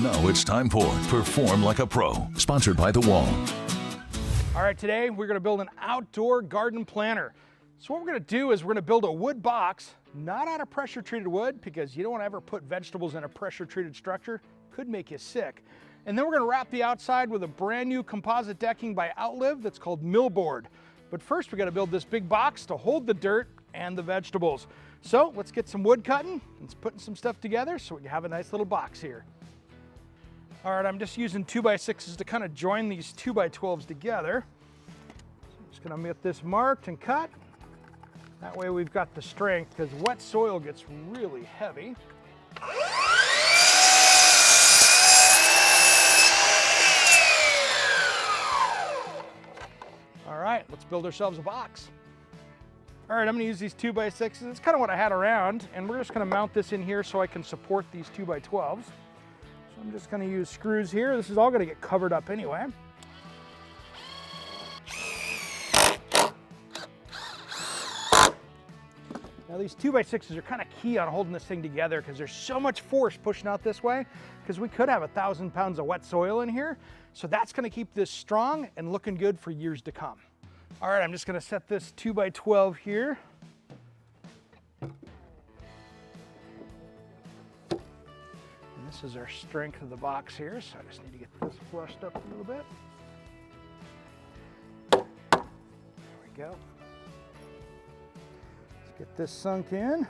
Now it's time for Perform Like a Pro, sponsored by The Wall. All right, today we're gonna build an outdoor garden planter. So what we're gonna do is we're gonna build a wood box, not out of pressure treated wood, because you don't wanna ever put vegetables in a pressure treated structure, could make you sick. And then we're gonna wrap the outside with a brand new composite decking by Outlive that's called Millboard. But first we gotta build this big box to hold the dirt and the vegetables. So let's get some wood cutting and putting some stuff together so we can have a nice little box here. All right, I'm just using 2x6s to kind of join these 2x12s together. So I'm just gonna get this marked and cut. That way we've got the strength, because wet soil gets really heavy. All right, let's build ourselves a box. All right, I'm gonna use these 2x6s. It's kind of what I had around, and we're just gonna mount this in here so I can support these 2x12s. So I'm just gonna use screws here. This is all gonna get covered up anyway. Now these 2x6s are kind of key on holding this thing together because there's so much force pushing out this way, because we could have 1,000 pounds of wet soil in here. So that's gonna keep this strong and looking good for years to come. All right, I'm just gonna set this 2x12 here. And this is our strength of the box here, so I just need to get this flushed up a little bit. There we go. Let's get this sunk in.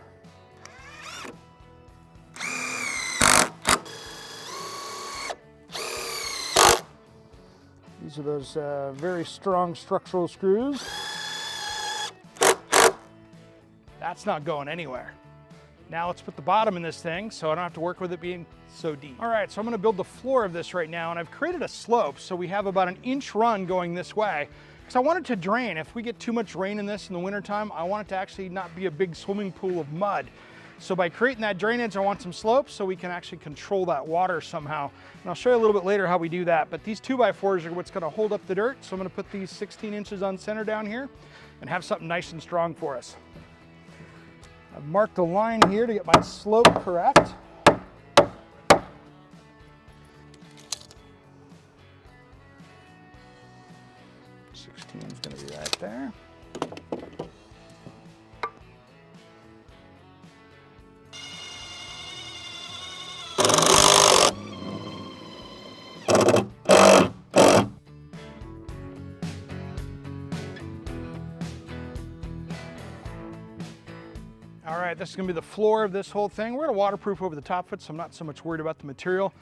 These are those very strong structural screws. That's not going anywhere. Now let's put the bottom in this thing so I don't have to work with it being so deep. All right, so I'm gonna build the floor of this right now, and I've created a slope so we have about an inch run going this way, because I want it to drain. If we get too much rain in this in the wintertime, I want it to actually not be a big swimming pool of mud. So by creating that drainage, I want some slopes so we can actually control that water somehow. And I'll show you a little bit later how we do that. But these 2x4s are what's gonna hold up the dirt. So I'm gonna put these 16 inches on center down here and have something nice and strong for us. I've marked a line here to get my slope correct. 16 is gonna be right there. All right, this is gonna be the floor of this whole thing. We're gonna waterproof over the top of it, so I'm not so much worried about the material.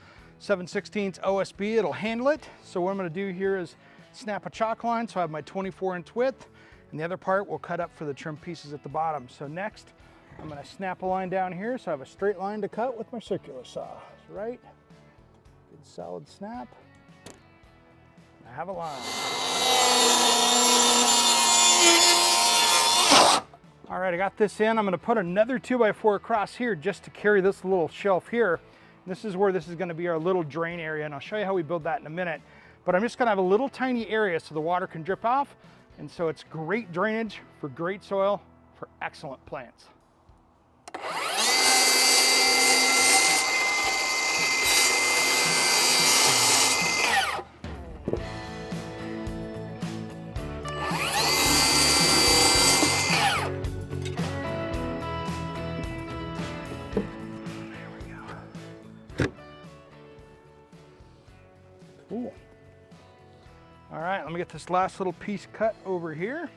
7/16 OSB, it'll handle it. So what I'm gonna do here is snap a chalk line so I have my 24-inch width, and the other part we'll cut up for the trim pieces at the bottom. So next, I'm gonna snap a line down here so I have a straight line to cut with my circular saw. So right, good solid snap. I have a line. All right, I got this in. I'm gonna put another 2x4 across here just to carry this little shelf here. This is where this is gonna be our little drain area, and I'll show you how we build that in a minute. But I'm just gonna have a little tiny area so the water can drip off, and so it's great drainage for great soil for excellent plants. Cool. All right, let me get this last little piece cut over here,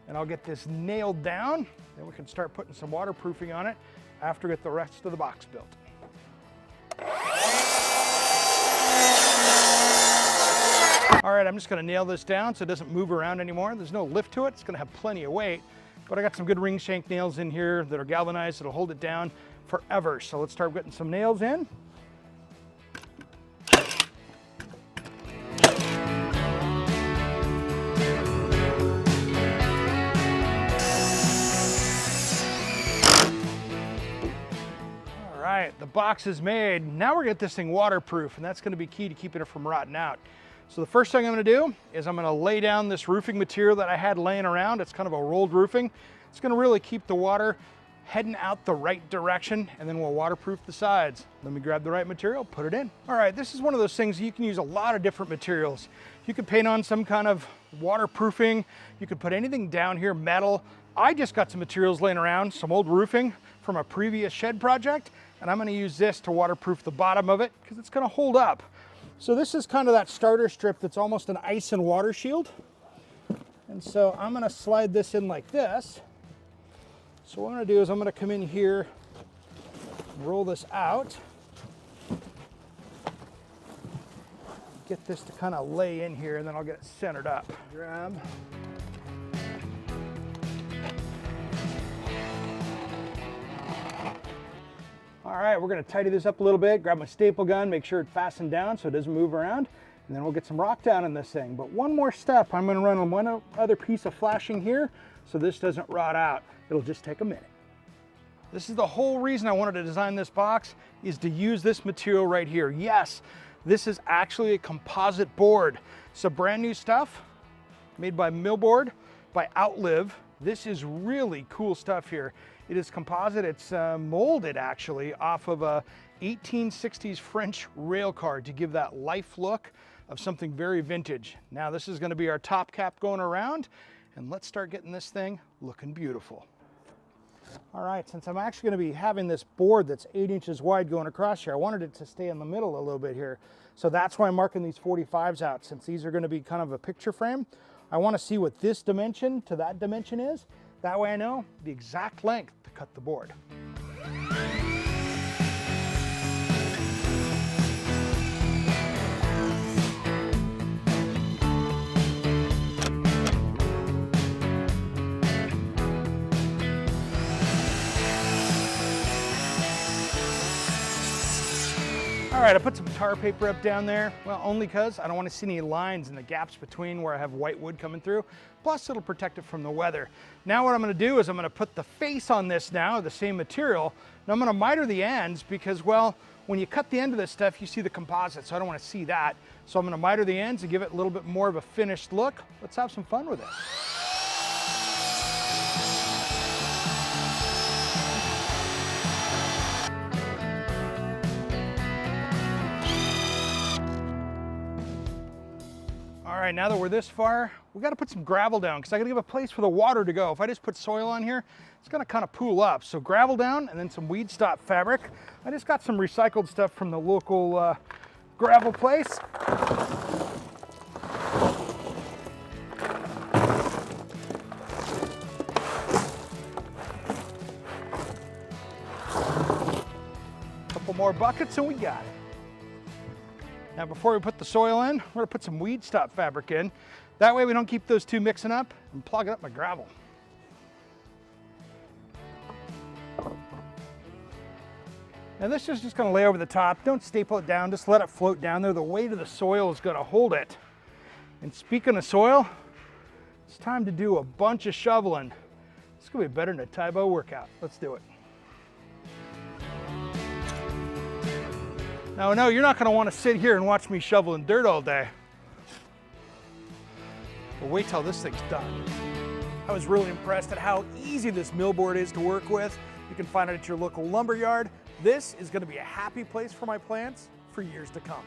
and I'll get this nailed down. Then we can start putting some waterproofing on it after we get the rest of the box built. All right, I'm just gonna nail this down so it doesn't move around anymore. There's no lift to it. It's gonna have plenty of weight, but I got some good ring shank nails in here that are galvanized. That'll hold it down forever. So let's start getting some nails in. The box is made. Now we're gonna get this thing waterproof, and that's gonna be key to keeping it from rotting out. So the first thing I'm gonna do is I'm gonna lay down this roofing material that I had laying around. It's kind of a rolled roofing. It's gonna really keep the water heading out the right direction, and then we'll waterproof the sides. Let me grab the right material, put it in. All right, this is one of those things you can use a lot of different materials. You could paint on some kind of waterproofing. You could put anything down here, metal. I just got some materials laying around, some old roofing from a previous shed project, and I'm gonna use this to waterproof the bottom of it because it's gonna hold up. So this is kind of that starter strip that's almost an ice and water shield. And so I'm gonna slide this in like this. So what I'm gonna do is I'm gonna come in here, roll this out, get this to kind of lay in here, and then I'll get it centered up. Grab. All right, we're gonna tidy this up a little bit, grab my staple gun, make sure it's fastened down so it doesn't move around, and then we'll get some rock down in this thing. But one more step, I'm gonna run one other piece of flashing here so this doesn't rot out. It'll just take a minute. This is the whole reason I wanted to design this box, is to use this material right here. Yes, this is actually a composite board. It's a brand new stuff made by Millboard, by Outlive. This is really cool stuff here. It is composite, it's molded actually off of a 1860s French rail car to give that life look of something very vintage. Now this is gonna be our top cap going around, and let's start getting this thing looking beautiful. All right, since I'm actually gonna be having this board that's 8 inches wide going across here, I wanted it to stay in the middle a little bit here. So that's why I'm marking these 45s out. Since these are gonna be kind of a picture frame, I wanna see what this dimension to that dimension is. That way I know the exact length to cut the board. All right, I put some tar paper up down there. Well, only because I don't want to see any lines in the gaps between where I have white wood coming through. Plus, it'll protect it from the weather. Now what I'm gonna do is I'm gonna put the face on this now, the same material, and I'm gonna miter the ends because, well, when you cut the end of this stuff, you see the composite, so I don't wanna see that. So I'm gonna miter the ends and give it a little bit more of a finished look. Let's have some fun with it. All right, now that we're this far, we gotta put some gravel down because I gotta give a place for the water to go. If I just put soil on here, it's gonna kind of pool up. So gravel down and then some weed stop fabric. I just got some recycled stuff from the local gravel place. Couple more buckets and we got it. Now before we put the soil in, we're gonna put some weed stop fabric in. That way we don't keep those two mixing up and plugging up my gravel. Now this is just gonna lay over the top. Don't staple it down, just let it float down there. The weight of the soil is gonna hold it. And speaking of soil, it's time to do a bunch of shoveling. It's gonna be better than a Tybo workout. Let's do it. Now, no, you're not gonna wanna sit here and watch me shoveling dirt all day. But wait till this thing's done. I was really impressed at how easy this millboard is to work with. You can find it at your local lumber yard. This is gonna be a happy place for my plants for years to come.